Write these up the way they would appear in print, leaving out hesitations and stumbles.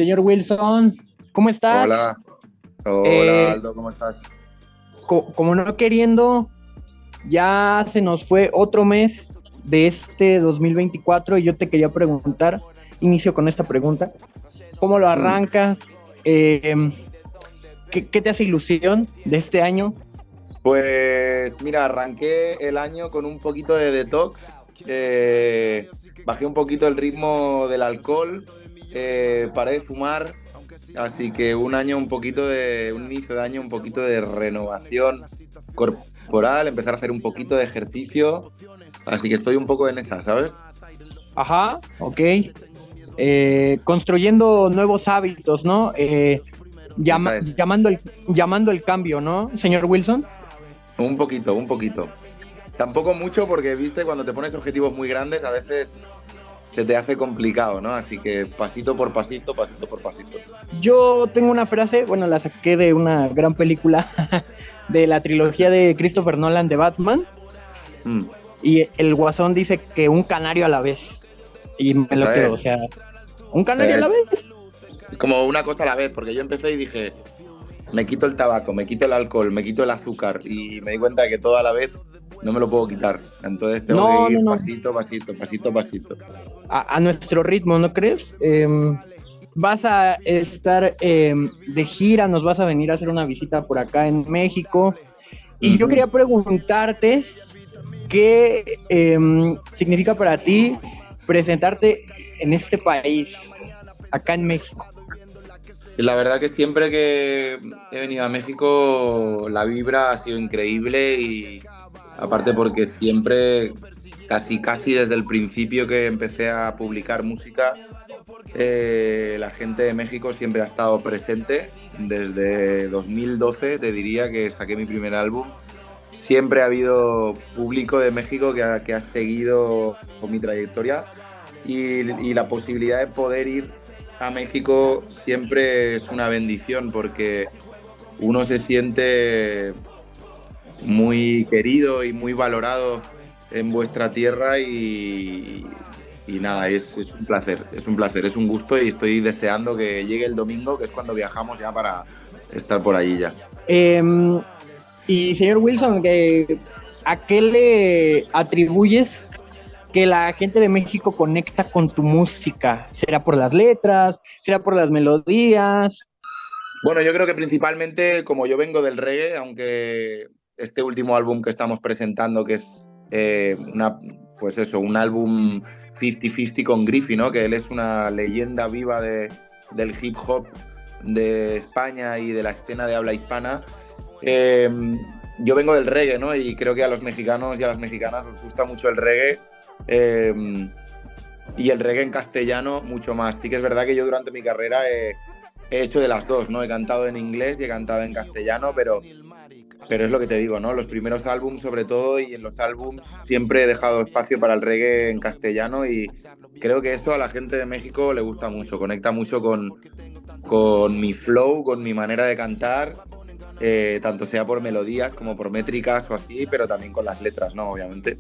Señor Wilson, ¿cómo estás? Hola, hola Eh, Aldo, ¿cómo estás? como no queriendo, ya se nos fue otro mes de este 2024 y yo te quería preguntar, inicio con esta pregunta, ¿cómo lo Mm, arrancas? Eh, ¿qué te hace ilusión de este año? Pues mira, arranqué el año con un poquito de detox, bajé un poquito el ritmo del alcohol, paré de fumar, así que un inicio de año un poquito de renovación corporal, empezar a hacer un poquito de ejercicio, así que estoy un poco en esa, ¿sabes? Ajá, ok. Construyendo nuevos hábitos, ¿no? Esa es. Llamando el cambio, ¿no, señor Wilson? Un poquito, un poquito. Tampoco mucho porque, viste, cuando te pones objetivos muy grandes, a veces se te hace complicado, ¿no? Así que pasito por pasito, pasito por pasito. Yo tengo una frase, bueno, la saqué de una gran película de la trilogía de Christopher Nolan de Batman, Mm, y el Guasón dice que un canario a la vez, y me lo esa quedo, o es, sea, un canario a esa la es. vez. Es como una cosa a la vez, porque yo empecé y dije, me quito el tabaco, me quito el alcohol, me quito el azúcar, y me di cuenta de que todo a la vez no me lo puedo quitar. Entonces tengo que No, no, ir no, pasito, pasito, pasito, pasito. a nuestro ritmo, ¿no crees? Vas a estar de gira, nos vas a venir a hacer una visita por acá en México, y yo Ujú. quería preguntarte qué significa para ti presentarte en este país, acá en México. Y la verdad que siempre que he venido a México, la vibra ha sido increíble y aparte porque siempre, casi casi desde el principio que empecé a publicar música, la gente de México siempre ha estado presente. Desde 2012 te diría que saqué mi primer álbum. Siempre ha habido público de México que ha seguido con mi trayectoria y la posibilidad de poder ir a México siempre es una bendición porque uno se siente muy querido y muy valorado en vuestra tierra y nada, es un placer, es un placer, es un gusto y estoy deseando que llegue el domingo, que es cuando viajamos ya para estar por allí ya. Eh, y señor Wilson, ¿a qué le atribuyes que la gente de México conecta con tu música? ¿Será por las letras? ¿Será por las melodías? Bueno, yo creo que principalmente como yo vengo del reggae, aunque este último álbum que estamos presentando, que es pues eso, un álbum 50-50 con Griffy, ¿no? Que él es una leyenda viva del hip hop de España y de la escena de habla hispana. Eh, yo vengo del reggae, ¿no? Y creo que a los mexicanos y a las mexicanas os gusta mucho el reggae. Eh, y el reggae en castellano mucho más. Sí que es verdad que yo durante mi carrera he hecho de las dos, ¿no? He cantado en inglés y he cantado en castellano, pero es lo que te digo, ¿no? Los primeros álbums sobre todo y en los álbums siempre he dejado espacio para el reggae en castellano y creo que eso a la gente de México le gusta mucho, conecta mucho con mi flow, con mi manera de cantar, tanto sea por melodías como por métricas o así, pero también con las letras, ¿no? Obviamente.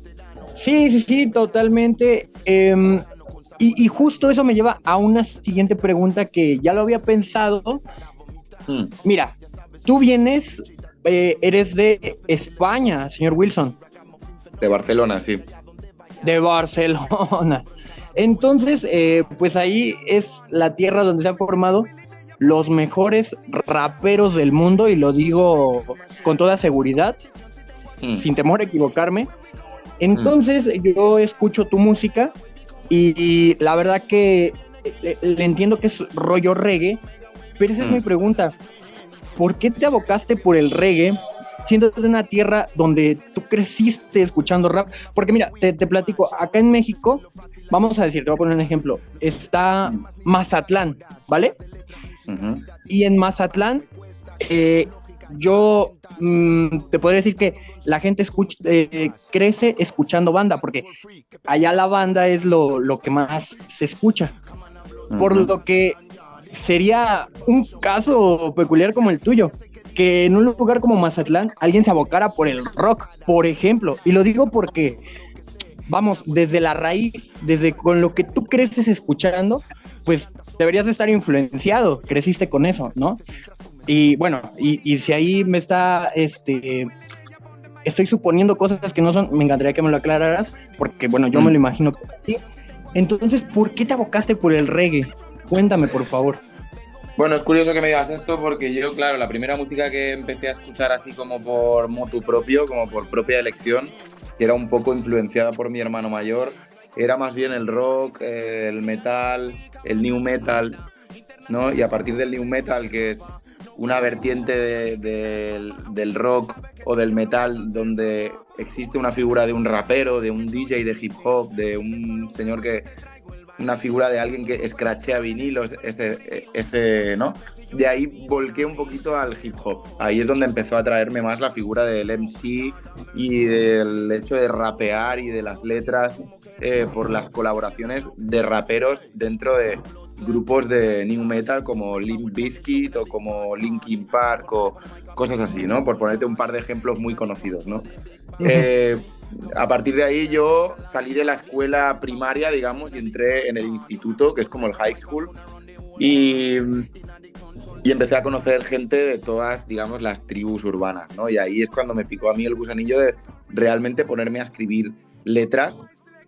Sí, sí, sí, totalmente. Y justo eso me lleva a una siguiente pregunta que ya lo había pensado. Mm, Mira, tú vienes, eres de España, señor Wilson, de Barcelona, sí. de Barcelona. Entonces, pues ahí es la tierra donde se han formado los mejores raperos del mundo, y lo digo con toda seguridad, Mm, sin temor a equivocarme. mm, Entonces, yo escucho tu música y la verdad que le entiendo que es rollo reggae, pero esa es mi mm, pregunta. ¿Por qué te abocaste por el reggae siendo de una tierra donde tú creciste escuchando rap? Porque mira, te platico, acá en México, vamos a decir, te voy a poner un ejemplo, está mm, Mazatlán, ¿vale? ujú, Y en Mazatlán, eh, yo te podría decir que la gente crece escuchando banda, porque allá la banda es lo que más se escucha. Por ujú. lo que sería un caso peculiar como el tuyo, que en un lugar como Mazatlán alguien se abocara por el rock, por ejemplo. Y lo digo porque, vamos, desde la raíz, desde con lo que tú creces escuchando, pues deberías estar influenciado, creciste con eso, ¿no? Y bueno, y si ahí me está, estoy suponiendo cosas que no son, me encantaría que me lo aclararas, porque bueno, yo me lo imagino que es así. Entonces, ¿por qué te abocaste por el reggae? Cuéntame, por favor. Bueno, es curioso que me digas esto porque yo, claro, la primera música que empecé a escuchar así como por motu propio, como por propia elección, que era un poco influenciada por mi hermano mayor, era más bien el rock, el metal, el new metal, ¿no? Y a partir del new metal, que es una vertiente del rock o del metal donde existe una figura de un rapero, de un DJ de hip hop, de un señor que una figura de alguien que escrachea vinilos, ¿no? De ahí volqué un poquito al hip hop. Ahí es donde empezó a traerme más la figura del MC y del hecho de rapear y de las letras por las colaboraciones de raperos dentro de grupos de new metal como Limp Bizkit o como Linkin Park o cosas así, ¿no? Por ponerte un par de ejemplos muy conocidos, ¿no? A partir de ahí yo salí de la escuela primaria, digamos, y entré en el instituto, que es como el high school, y empecé a conocer gente de todas, digamos, las tribus urbanas, ¿no? Y ahí es cuando me picó a mí el gusanillo de realmente ponerme a escribir letras,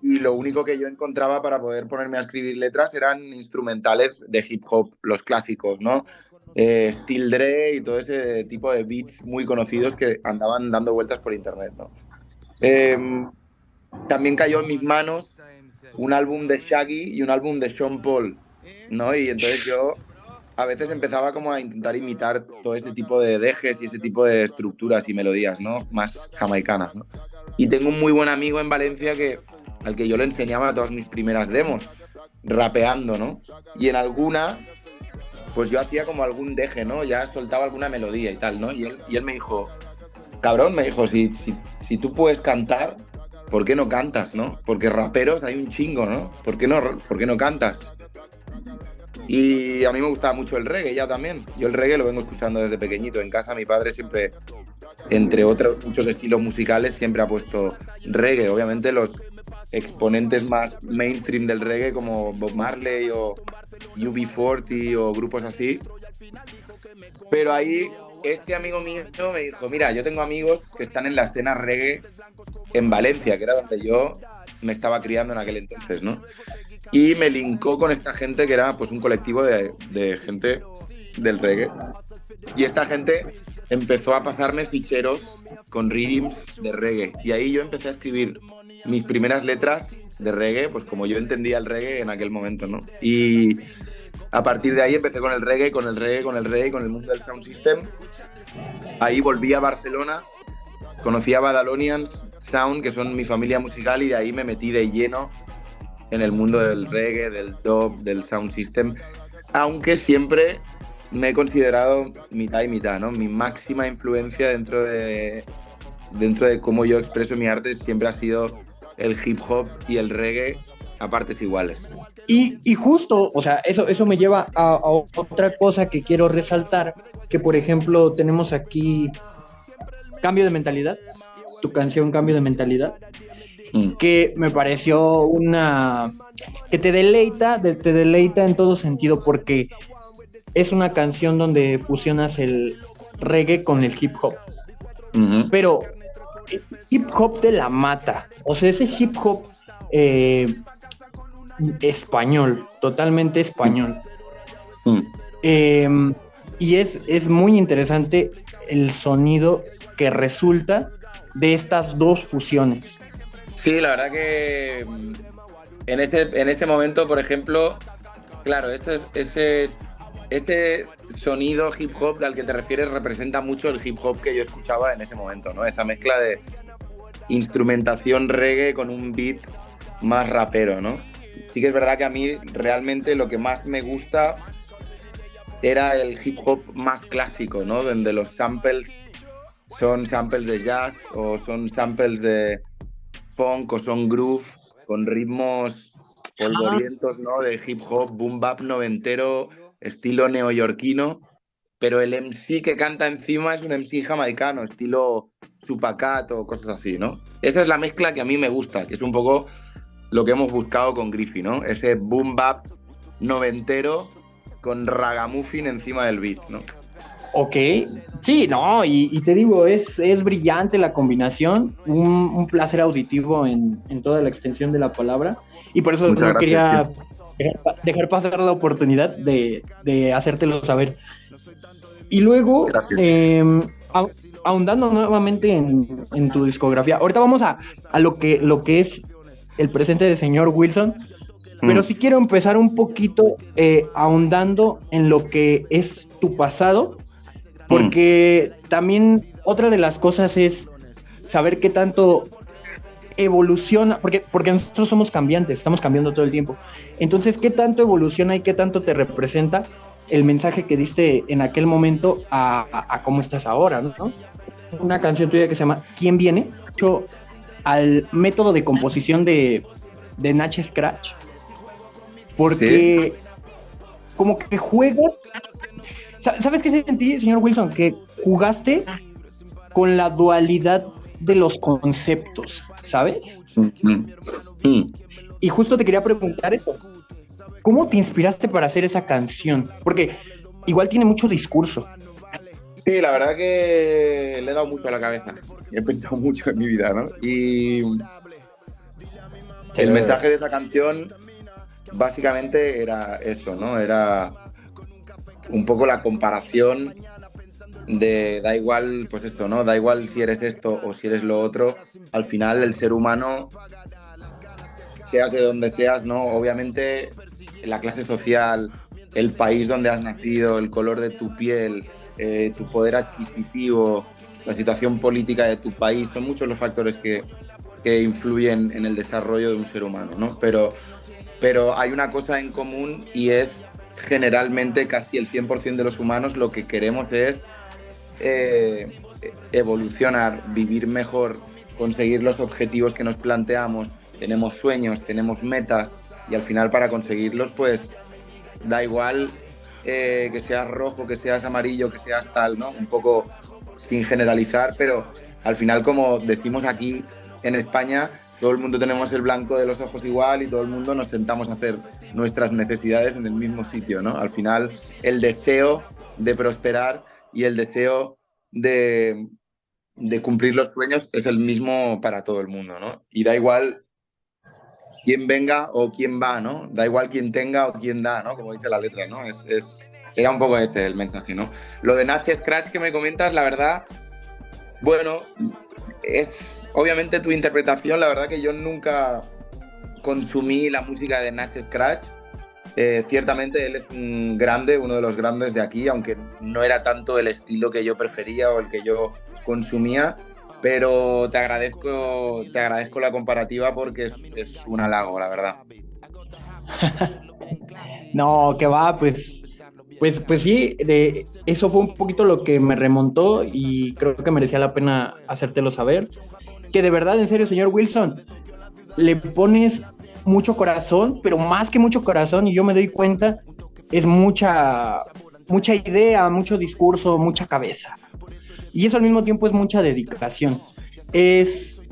y lo único que yo encontraba para poder ponerme a escribir letras eran instrumentales de hip hop, los clásicos, ¿no? Still Dre y todo ese tipo de beats muy conocidos que andaban dando vueltas por internet, ¿no? También cayó en mis manos un álbum de Shaggy y un álbum de Sean Paul, ¿no? Y entonces yo a veces empezaba como a intentar imitar todo este tipo de dejes y ese tipo de estructuras y melodías, ¿no? Más jamaicanas, ¿no? Y tengo un muy buen amigo en Valencia al que yo le enseñaba todas mis primeras demos, rapeando, ¿no? Y en alguna, pues yo hacía como algún deje, ¿no? Ya soltaba alguna melodía y tal, ¿no? Y él me dijo, cabrón, me dijo, si tú puedes cantar, ¿por qué no cantas, no? Porque raperos hay un chingo, ¿no? ¿Por qué no cantas? Y a mí me gustaba mucho el reggae ya también. Yo el reggae lo vengo escuchando desde pequeñito. En casa mi padre siempre, entre otros muchos estilos musicales, siempre ha puesto reggae. Obviamente los exponentes más mainstream del reggae como Bob Marley o UB40 o grupos así. Pero ahí este amigo mío me dijo, mira, yo tengo amigos que están en la escena reggae en Valencia, que era donde yo me estaba criando en aquel entonces, ¿no? Y me linkó con esta gente que era pues un colectivo de gente del reggae. Y esta gente empezó a pasarme ficheros con rhythms de reggae. Y ahí yo empecé a escribir mis primeras letras de reggae, pues como yo entendía el reggae en aquel momento, ¿no? Y a partir de ahí empecé con el reggae, con el mundo del sound system. Ahí volví a Barcelona, conocí a Badalonian Sound, que son mi familia musical, y de ahí me metí de lleno en el mundo del reggae, del dub, del sound system, aunque siempre me he considerado mitad y mitad, ¿no? Mi máxima influencia dentro de cómo yo expreso mi arte siempre ha sido el hip hop y el reggae a partes iguales. Y justo, o sea, eso me lleva a otra cosa que quiero resaltar, que por ejemplo tenemos aquí Cambio de Mentalidad, tu canción Cambio de Mentalidad, que me pareció que te deleita en todo sentido, porque es una canción donde fusionas el reggae con el hip hop. Pero hip hop de la mata, o sea, ese hip hop español, totalmente español. Y es muy interesante el sonido que resulta de estas dos fusiones. Sí, la verdad que en ese momento, por ejemplo, claro, este sonido hip hop al que te refieres representa mucho el hip hop que yo escuchaba en ese momento, ¿no? Esa mezcla de instrumentación reggae con un beat más rapero, ¿no? Sí que es verdad que a mí realmente lo que más me gusta era el hip hop más clásico, ¿no? Donde los samples son samples de jazz o son samples de funk o son groove con ritmos polvorientos, ¿no? De hip hop, boom bap noventero, estilo neoyorquino, pero el MC que canta encima es un MC jamaicano, estilo Tupac o cosas así, ¿no? Esa es la mezcla que a mí me gusta, que es un poco lo que hemos buscado con Griffy, ¿no? Ese boom bap noventero con ragamuffin encima del beat, ¿no? Ok, sí, no, y te digo, es brillante la combinación, un placer auditivo en toda la extensión de la palabra, y por eso Muchas no gracias, tío. quería dejar pasar la oportunidad de hacértelo saber. Y luego, Gracias. ahondando nuevamente en tu discografía, ahorita vamos a lo que es el presente de señor Wilson, pero Mm, sí quiero empezar un poquito ahondando en lo que es tu pasado, mm. porque también otra de las cosas es saber qué tanto evoluciona, porque nosotros somos cambiantes, estamos cambiando todo el tiempo. Entonces, ¿qué tanto evoluciona y qué tanto te representa el mensaje que diste en aquel momento a cómo estás ahora, ¿no? Una canción tuya que se llama ¿Quién viene? Hecho al método de composición de Natch Scratch, ¿Sí? porque como que juegas, ¿sabes qué sentí, señor Wilson? Que jugaste con la dualidad de los conceptos, ¿sabes? Mm, mm, mm. Y justo te quería preguntar eso. ¿Cómo te inspiraste para hacer esa canción? Porque igual tiene mucho discurso. Sí, la verdad que le he dado mucho a la cabeza. He pensado mucho en mi vida, ¿no? Y Sí. el mensaje de esa canción básicamente era eso, ¿no? Era un poco la comparación de da igual, pues esto, ¿no? Da igual si eres esto o si eres lo otro. Al final, el ser humano, seas de donde seas, ¿no? Obviamente, la clase social, el país donde has nacido, el color de tu piel, tu poder adquisitivo, la situación política de tu país, son muchos los factores que influyen en el desarrollo de un ser humano, ¿no? Pero hay una cosa en común y es generalmente casi el 100% de los humanos lo que queremos es eh, evolucionar, vivir mejor, conseguir los objetivos que nos planteamos, tenemos sueños, tenemos metas y al final para conseguirlos pues da igual que seas rojo, que seas amarillo, que seas tal, ¿no? Un poco sin generalizar, pero al final como decimos aquí en España, todo el mundo tenemos el blanco de los ojos igual y todo el mundo nos sentamos a hacer nuestras necesidades en el mismo sitio, ¿no? Al final el deseo de prosperar y el deseo de cumplir los sueños es el mismo para todo el mundo, ¿no? Y da igual quién venga o quién va, ¿no? Da igual quién tenga o quién da, ¿no? Como dice la letra, ¿no? Era un poco ese el mensaje, ¿no? Lo de Natch Scratch que me comentas, la verdad, bueno, es obviamente tu interpretación, la verdad que yo nunca consumí la música de Natch Scratch. Ciertamente él es un grande, uno de los grandes de aquí, aunque no era tanto el estilo que yo prefería o el que yo consumía, pero te agradezco la comparativa porque es un halago, la verdad. No, que va, pues sí, eso fue un poquito lo que me remontó y creo que merecía la pena hacértelo saber. Que de verdad, en serio, señor Wilson, le pones mucho corazón, pero más que mucho corazón, y yo me doy cuenta, es mucha idea, mucho discurso, mucha cabeza. Y eso al mismo tiempo es mucha dedicación. Es,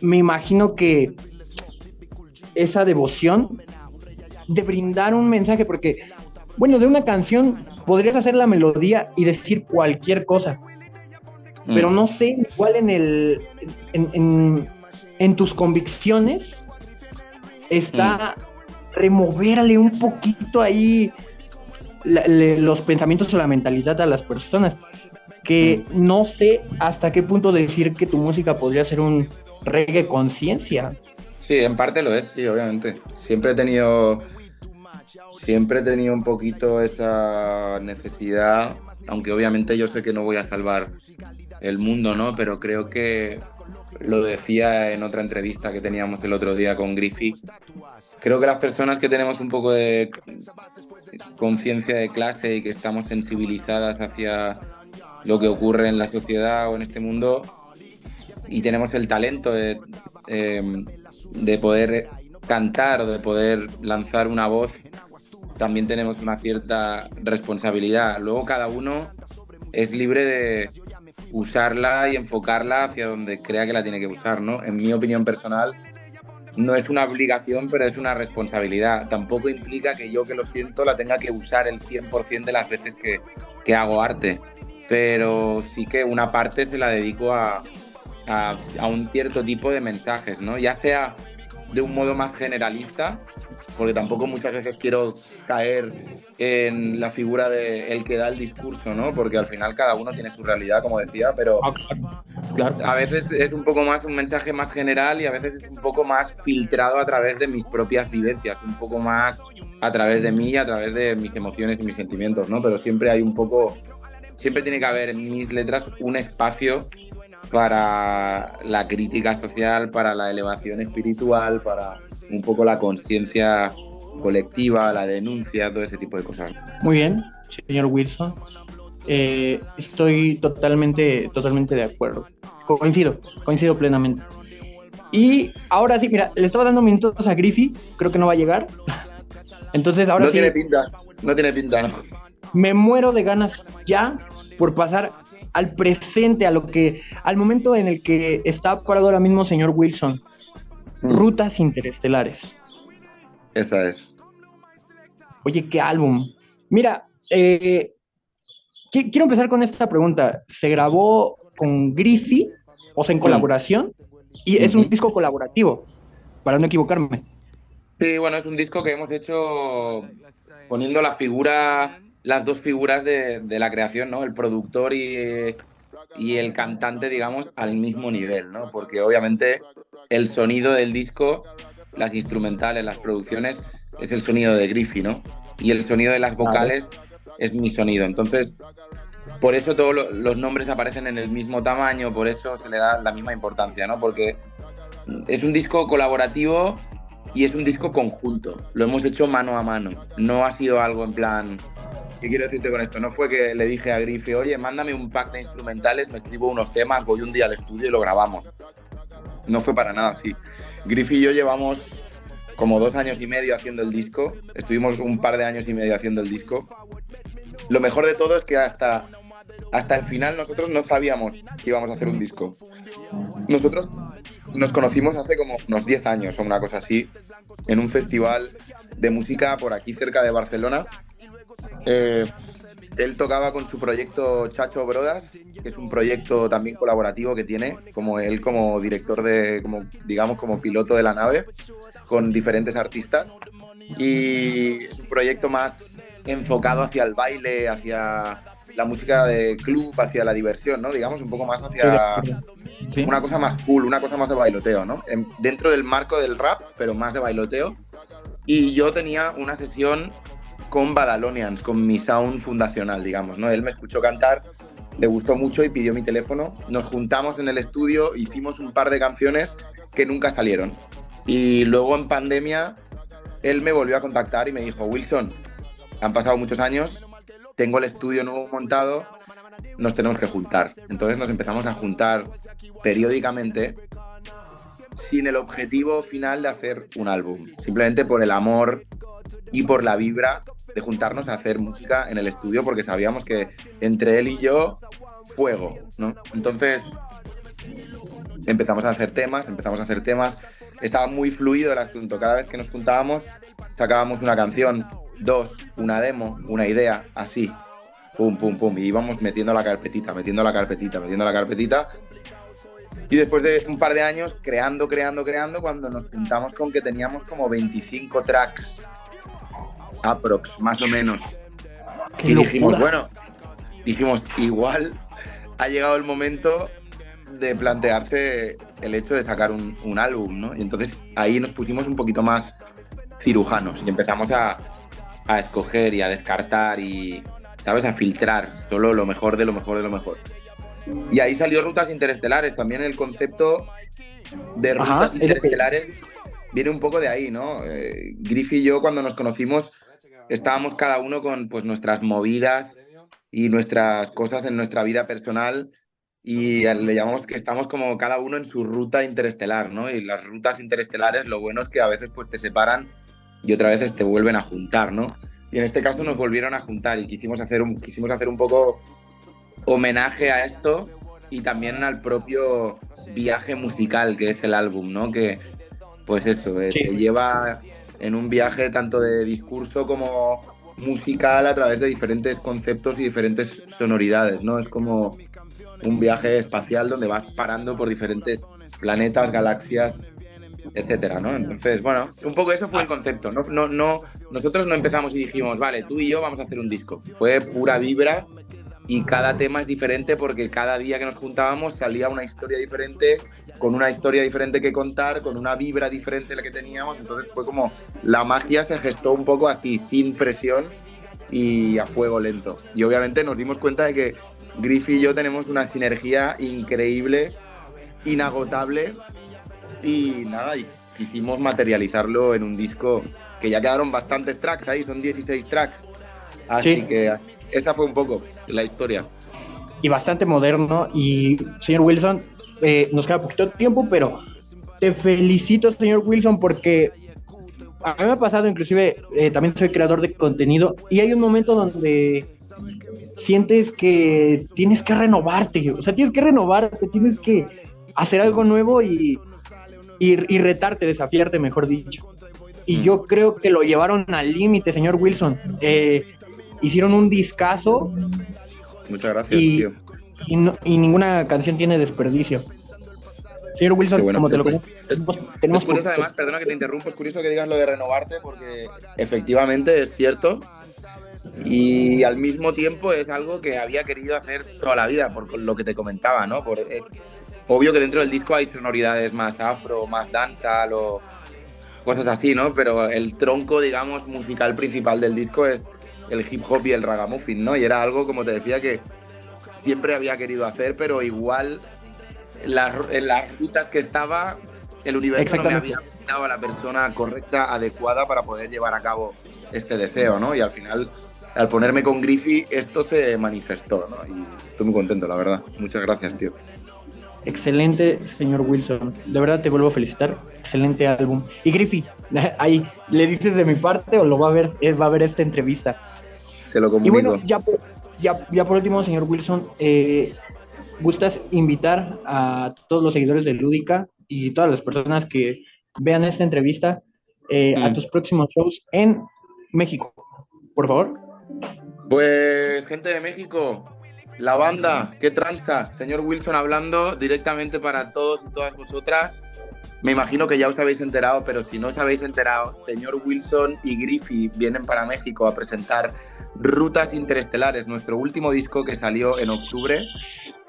me imagino que esa devoción de brindar un mensaje, porque, bueno, de una canción podrías hacer la melodía y decir cualquier cosa, pero Mm, no sé, igual en, en, en tus convicciones mm, está removerle un poquito ahí los pensamientos o la mentalidad a las personas, que mm. no sé hasta qué punto decir que tu música podría ser un reggae conciencia. Sí, en parte lo es, sí, obviamente. Siempre he tenido un poquito esa necesidad, aunque obviamente yo sé que no voy a salvar el mundo, ¿no? Pero creo que lo decía en otra entrevista que teníamos el otro día con Griffith. Creo que las personas que tenemos un poco de conciencia de clase y que estamos sensibilizadas hacia lo que ocurre en la sociedad o en este mundo y tenemos el talento de poder cantar o de poder lanzar una voz, también tenemos una cierta responsabilidad. Luego cada uno es libre de usarla y enfocarla hacia donde crea que la tiene que usar, ¿no? En mi opinión personal, no es una obligación, pero es una responsabilidad. Tampoco implica que yo, que lo siento, la tenga que usar el 100% de las veces que hago arte. Pero sí que una parte se la dedico a un cierto tipo de mensajes, ¿no? Ya sea de un modo más generalista, porque tampoco muchas veces quiero caer en la figura de el que da el discurso, ¿no? Porque al final cada uno tiene su realidad, como decía, pero Claro. a veces es un poco más un mensaje más general y a veces es un poco más filtrado a través de mis propias vivencias, un poco más a través de mí, a través de mis emociones y mis sentimientos, ¿no? Pero siempre hay un poco, siempre tiene que haber en mis letras un espacio para la crítica social, para la elevación espiritual, para un poco la conciencia colectiva, la denuncia, todo ese tipo de cosas. Muy bien, señor Wilson. Estoy totalmente de acuerdo. Coincido plenamente. Y ahora sí, mira, le estaba dando minutos a Griffey, creo que no va a llegar. Entonces, ahora No sí, tiene pinta, no tiene pinta, ¿no? me muero de ganas ya por pasar al presente, al momento en el que está parado ahora mismo señor Wilson. Rutas interestelares. Esa es. Oye, qué álbum. Mira, quiero empezar con esta pregunta. ¿Se grabó con Griffey, o sea, en colaboración? Y es un disco colaborativo, para no equivocarme. Sí, bueno, es un disco que hemos hecho poniendo las dos figuras de la creación, ¿no? El productor y el cantante, digamos, al mismo nivel, ¿no? Porque obviamente el sonido del disco, las instrumentales, las producciones, es el sonido de Griffey, ¿no? Y el sonido de las Claro. vocales es mi sonido. Entonces, por eso todos los nombres aparecen en el mismo tamaño, por eso se le da la misma importancia, ¿no? Porque es un disco colaborativo y es un disco conjunto. Lo hemos hecho mano a mano. No ha sido algo en plan... ¿Qué quiero decirte con esto? No fue que le dije a Griffey, oye, mándame un pack de instrumentales, me escribo unos temas, voy un día al estudio y lo grabamos. No fue para nada así. Griffey y yo llevamos como 2 años y medio haciendo el disco. Estuvimos un par de años y medio haciendo el disco. Lo mejor de todo es que hasta el final nosotros no sabíamos que íbamos a hacer un disco. Nosotros nos conocimos hace como unos 10 años o una cosa así, en un festival de música por aquí cerca de Barcelona. Él tocaba con su proyecto Chacho Brodas, que es un proyecto también colaborativo que tiene, como él como director como piloto de la nave, con diferentes artistas. Y es un proyecto más enfocado hacia el baile, hacia la música de club, hacia la diversión, ¿no? Digamos, un poco más hacia Sí. una cosa más cool, una cosa más de bailoteo, ¿no? Dentro del marco del rap, pero más de bailoteo. Y yo tenía una sesión con Badalonians, con mi sound fundacional, digamos, ¿no? Él me escuchó cantar, le gustó mucho y pidió mi teléfono. Nos juntamos en el estudio, hicimos un par de canciones que nunca salieron. Y luego en pandemia, él me volvió a contactar y me dijo, Wilson, han pasado muchos años, tengo el estudio nuevo montado, nos tenemos que juntar. Entonces nos empezamos a juntar periódicamente sin el objetivo final de hacer un álbum, simplemente por el amor y por la vibra de juntarnos a hacer música en el estudio, porque sabíamos que entre él y yo, fuego, ¿no? Entonces empezamos a hacer temas, estaba muy fluido el asunto, cada vez que nos juntábamos sacábamos una canción, 2, una demo, una idea, así, pum, pum, pum, y íbamos metiendo la carpetita, y después de un par de años creando, cuando nos juntamos con que teníamos como 25 tracks aprox, más o menos. ¡Qué Y locura! dijimos, igual ha llegado el momento de plantearse el hecho de sacar un álbum, ¿no? Y entonces ahí nos pusimos un poquito más cirujanos y empezamos a escoger y a descartar y, ¿sabes?, a filtrar solo lo mejor de lo mejor. Y ahí salió Rutas Interestelares. También el concepto de Rutas Interestelares viene un poco de ahí, ¿no? Griffey y yo, cuando nos conocimos, estábamos cada uno con pues nuestras movidas y nuestras cosas en nuestra vida personal, y le llamamos que estamos como cada uno en su ruta interestelar, ¿no? Y las rutas interestelares, lo bueno es que a veces pues te separan y otras veces te vuelven a juntar, ¿no? Y en este caso nos volvieron a juntar y quisimos hacer un poco homenaje a esto y también al propio viaje musical que es el álbum, ¿no? Que pues eso, Sí. te lleva en un viaje tanto de discurso como musical a través de diferentes conceptos y diferentes sonoridades, ¿no? Es como un viaje espacial donde vas parando por diferentes planetas, galaxias, etcétera, ¿no? Entonces, bueno, un poco eso fue el concepto. Nosotros no empezamos y dijimos, vale, tú y yo vamos a hacer un disco. Fue pura vibra y cada tema es diferente porque cada día que nos juntábamos salía una historia diferente, con una historia diferente que contar, con una vibra diferente la que teníamos. Entonces fue como la magia se gestó un poco así, sin presión y a fuego lento. Y obviamente nos dimos cuenta de que Griffy y yo tenemos una sinergia increíble, inagotable, y nada, y quisimos materializarlo en un disco que ya quedaron bastantes tracks ahí, son 16 tracks. Así Sí. que esa fue un poco la historia. Y bastante moderno. Y señor Wilson, nos queda poquito tiempo, pero te felicito, señor Wilson, porque a mí me ha pasado, inclusive, también soy creador de contenido y hay un momento donde sientes que tienes que renovarte, o sea, tienes que renovarte, tienes que hacer algo nuevo y retarte, desafiarte, mejor dicho. Y yo creo que lo llevaron al límite, señor Wilson. Hicieron un discazo. Muchas gracias, tío. Y ninguna canción tiene desperdicio. Señor Wilson, bueno. como te lo tenemos es curioso, poquito. además, perdona que te interrumpo, es curioso que digas lo de renovarte porque efectivamente es cierto y al mismo tiempo es algo que había querido hacer toda la vida, por lo que te comentaba, ¿no? Obvio que dentro del disco hay sonoridades más afro, más dancehall o cosas así, ¿no? Pero el tronco, digamos, musical principal del disco es el hip hop y el ragamuffin, ¿no? Y era algo, como te decía, que siempre había querido hacer, pero igual en las rutas que estaba, el universo no me había dado a la persona correcta, adecuada para poder llevar a cabo este deseo, ¿no? Y al final, al ponerme con Griffy, esto se manifestó, ¿no? Y estoy muy contento, la verdad. Muchas gracias, tío. Excelente, señor Wilson. De verdad te vuelvo a felicitar. Excelente álbum. Y Griffy, ahí, ¿le dices de mi parte o lo va a ver? Va a ver esta entrevista. Te lo comunico. Y bueno, ya por último, señor Wilson, ¿gustas invitar a todos los seguidores de Lúdica y todas las personas que vean esta entrevista a tus próximos shows en México, por favor? Pues, gente de México, la banda, qué tranza, señor Wilson hablando directamente para todos y todas vosotras. Me imagino que ya os habéis enterado, pero si no os habéis enterado, señor Wilson y Griffy vienen para México a presentar Rutas Interestelares, nuestro último disco que salió en octubre.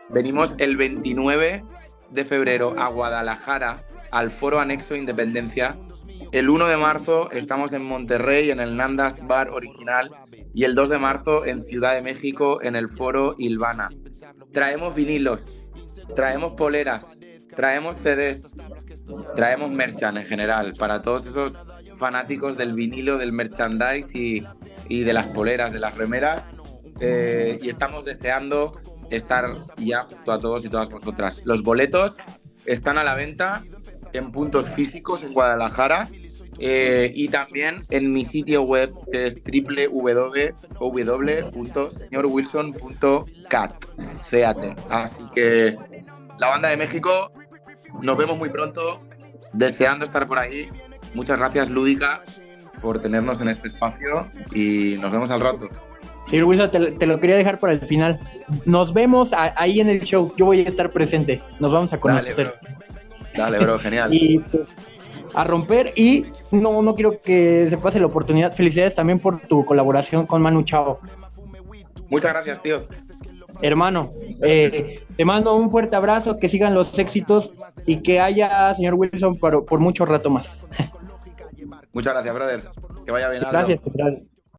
Venimos el 29 de febrero a Guadalajara, al Foro Anexo Independencia. El 1 de marzo estamos en Monterrey, en el Nandas Bar Original. Y el 2 de marzo en Ciudad de México, en el Foro Ilvana. Traemos vinilos, traemos poleras, traemos CDs, traemos merchan en general, para todos esos fanáticos del vinilo, del merchandise y de las poleras, de las remeras. Y estamos deseando estar ya junto a todos y todas vosotras. Los boletos están a la venta en puntos físicos en Guadalajara y también en mi sitio web, que es www.señorwilson.cat. Así que la banda de México, nos vemos muy pronto, deseando estar por ahí. Muchas gracias, Lúdica, por tenernos en este espacio y nos vemos al rato. Señor Wilson, te lo quería dejar para el final. Nos vemos ahí en el show. Yo voy a estar presente. Nos vamos a conocer. Dale, bro, genial. Y pues, a romper. Y no quiero que se pase la oportunidad. Felicidades también por tu colaboración con Manu Chao. Muchas gracias, tío. Hermano, te mando un fuerte abrazo, que sigan los éxitos y que haya, señor Wilson, por mucho rato más. Muchas gracias, brother. Que vaya bien. Gracias.